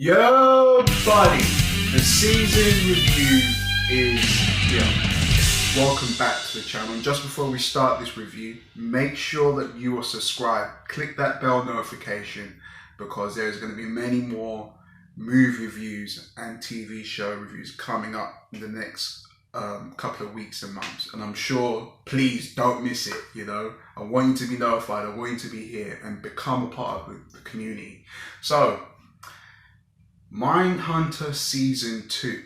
Yo, buddy, the season review is here. Welcome back to the channel. And just before we start this review, make sure that you are subscribed. Click that bell notification because there's going to be many more movie reviews and TV show reviews coming up in the next couple of weeks and months. And I'm sure, please don't miss it. I want you to be notified. I want you to be here and become a part of the community. So, Mindhunter Season 2.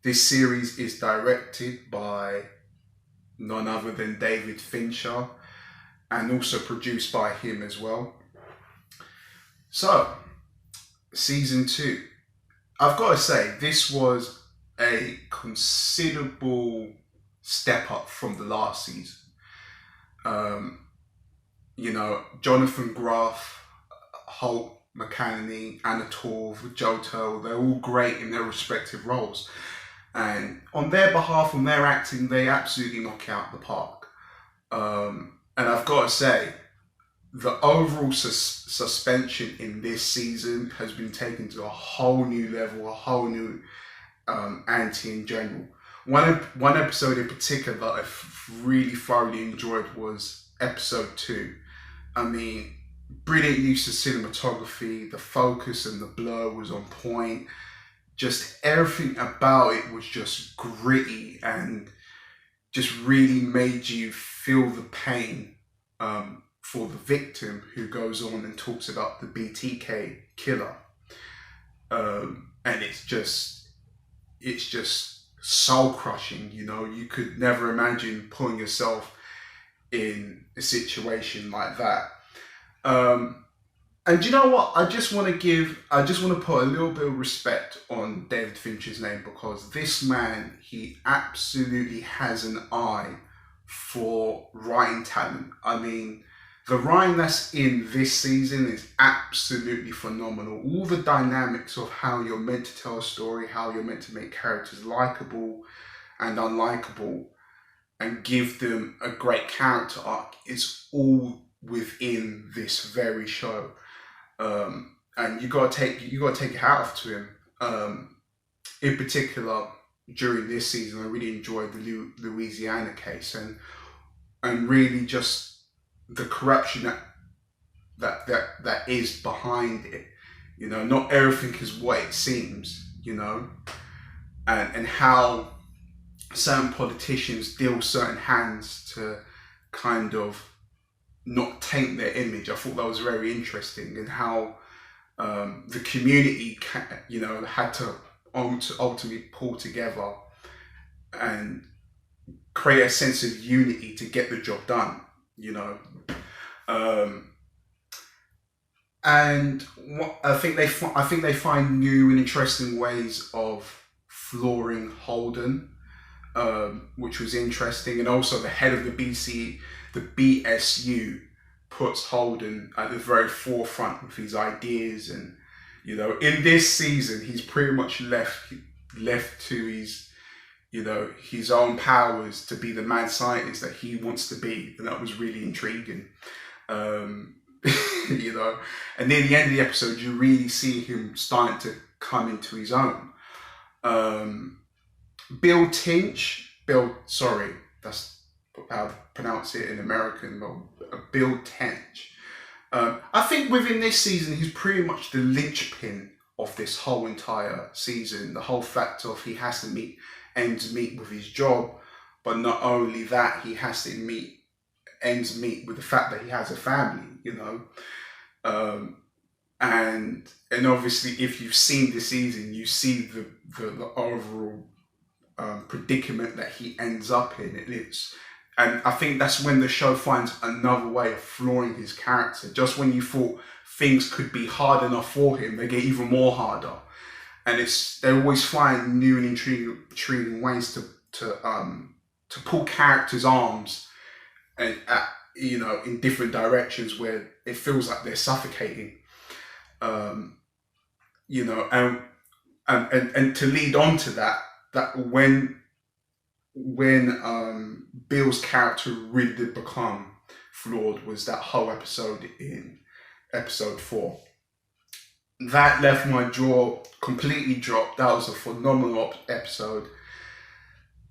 This series is directed by none other than David Fincher and also produced by him as well. So, Season 2. I've got to say, this was a considerable step up from the last season. Jonathan Groff, Holt McCannany, Anna Torv, Joe Turl, they're all great in their respective roles. And on their behalf, on their acting, they absolutely knock out the park. And I've got to say, the overall suspension in this season has been taken to a whole new level, a whole new ante in general. One episode in particular that I really thoroughly enjoyed was episode 2. I mean, brilliant use of cinematography, the focus and the blur was on point. Just everything about it was just gritty and just really made you feel the pain for the victim, who goes on and talks about the BTK killer. And it's just soul crushing. You could never imagine putting yourself in a situation like that. And you know what? I just want to put a little bit of respect on David Fincher's name, because this man, he absolutely has an eye for writing talent. I mean, the writing that's in this season is absolutely phenomenal. All the dynamics of how you're meant to tell a story, how you're meant to make characters likable and unlikable and give them a great character arc is all within this very show. And you gotta take your hat off to him. In particular, during this season, I really enjoyed the Louisiana case and really just the corruption that is behind it. Not everything is what it seems. And how certain politicians deal certain hands to kind of not taint their image. I thought that was very interesting, and how the community, had to ultimately pull together and create a sense of unity to get the job done. And what I think they find new and interesting ways of flooring Holden, which was interesting, and also the head of the BSU puts Holden at the very forefront with his ideas. And in this season, he's pretty much left to his own powers to be the mad scientist that he wants to be, and that was really intriguing. And near the end of the episode, you really see him starting to come into his own. That's how to pronounce it in American, Bill Tench. I think within this season, he's pretty much the linchpin of this whole entire season. The whole fact of he has to meet ends meet with his job, but not only that, he has to meet ends meet with the fact that he has a family. And obviously, if you've seen the season, you see the overall predicament that he ends up in. And I think that's when the show finds another way of flooring his character. Just when you thought things could be hard enough for him, they get even more harder. And they always find new and intriguing ways to pull characters' arms and in different directions where it feels like they're suffocating. And to lead on to that when Bill's character really did become flawed was that whole episode in episode 4. that left my jaw completely dropped. That was a phenomenal episode.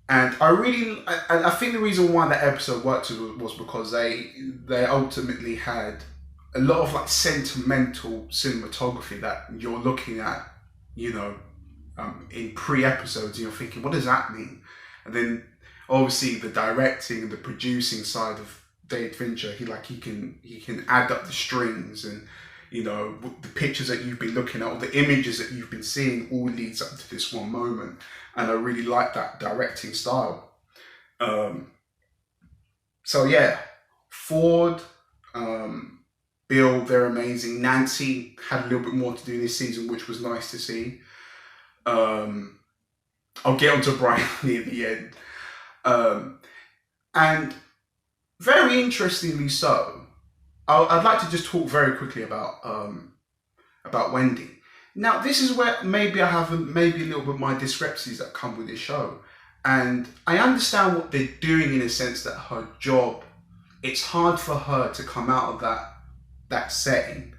And I think the reason why that episode worked was because they ultimately had a lot of like sentimental cinematography that you're looking at, you know, in pre-episodes, and you're thinking, what does that mean? And then obviously the directing and the producing side of David Fincher, he can add up the strings, and you know, the pictures that you've been looking at, or the images that you've been seeing, all leads up to this one moment. And I really like that directing style. So yeah, Ford, Bill, they're amazing. Nancy had a little bit more to do this season, which was nice to see. I'll get onto Brian near the end. And very interestingly so, I'd like to just talk very quickly about Wendy. Now, this is where maybe I have maybe a little bit of my discrepancies that come with this show. And I understand what they're doing in a sense that her job, it's hard for her to come out of that setting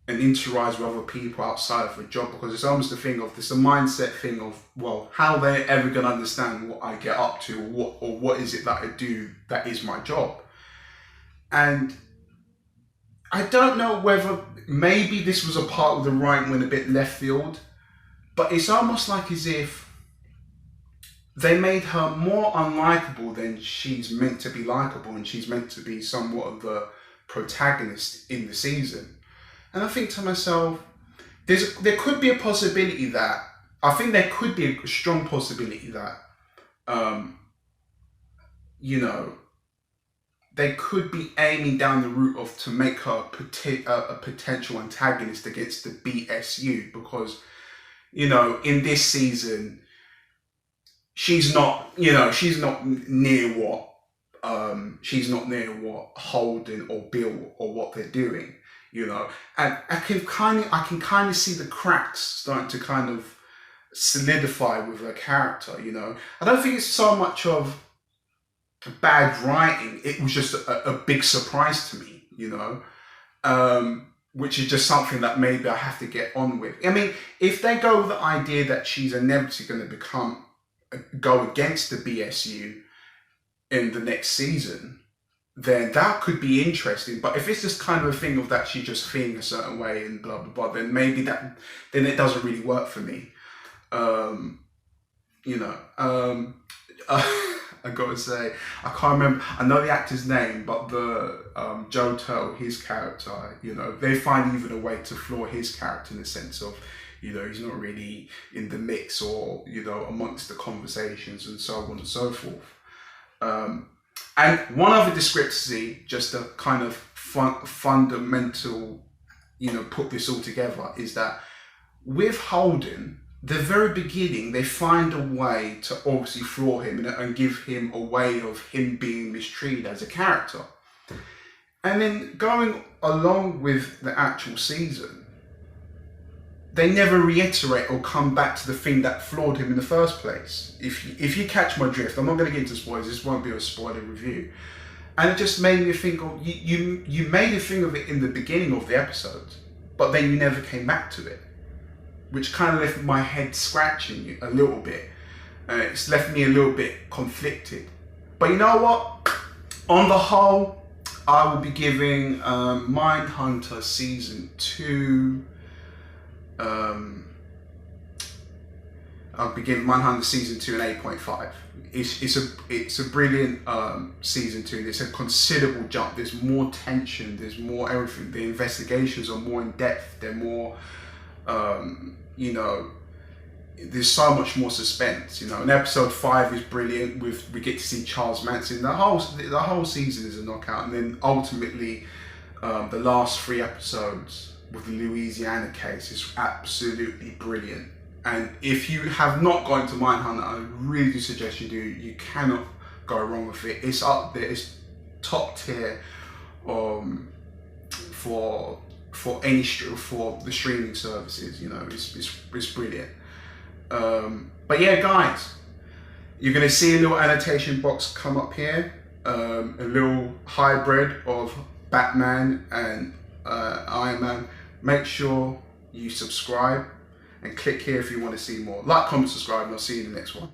and interact with other people outside of her job, because it's almost a mindset thing of, well, how they're ever going to understand what I get up to, or what is it that I do that is my job. And I don't know whether maybe this was a part of the writing went a bit left field, but it's almost like as if they made her more unlikable than she's meant to be likable, and she's meant to be somewhat of the protagonist in the season. And I think to myself, there could be a possibility that, I think there could be a strong possibility that, you know, they could be aiming down the route of to make her a potential antagonist against the BSU, because, you know, in this season, she's not near what Holden or Bill or what they're doing, you know, and I can kind of see the cracks starting to kind of solidify with her character, you know. I don't think it's so much of bad writing, it was just a big surprise to me, you know, which is just something that maybe I have to get on with. I mean, if they go with the idea that she's inevitably going to go against the BSU in the next season, then that could be interesting. But if it's just kind of a thing of that she's just feeling a certain way and blah blah blah, then maybe then it doesn't really work for me. You know, I gotta say, I can't remember. I know the actor's name, but the Joe Turtle, his character, you know, they find even a way to floor his character in the sense of, you know, he's not really in the mix or, you know, amongst the conversations and so on and so forth. And one other discrepancy, just a kind of fundamental, you know, put this all together, is that with Holden, the very beginning, they find a way to obviously floor him and give him a way of him being mistreated as a character. And then going along with the actual season, they never reiterate or come back to the thing that floored him in the first place. If you catch my drift, I'm not going to get into spoilers, this won't be a spoiler review. And it just made me think, oh, you made a thing of it in the beginning of the episode, but then you never came back to it, which kind of left my head scratching a little bit. It's left me a little bit conflicted. But you know what? On the whole, I will be giving Mindhunter Season 2... I'll be giving Mindhunter Season 2 an 8.5. It's a brilliant Season 2. There's a considerable jump. There's more tension. There's more everything. The investigations are more in depth. They're more... you know, there's so much more suspense. You know, and episode 5 is brilliant. We get to see Charles Manson. The whole season is a knockout, and then ultimately, the last 3 episodes with the Louisiana case is absolutely brilliant. And if you have not gone to Mindhunter, I really do suggest you do. You cannot go wrong with it. It's up there. It's top tier for the streaming services. You know, it's brilliant. But yeah, guys, you're gonna see a little annotation box come up here, a little hybrid of Batman and Iron Man. Make sure you subscribe, and click here if you want to see more. Like, comment, subscribe, and I'll see you in the next one.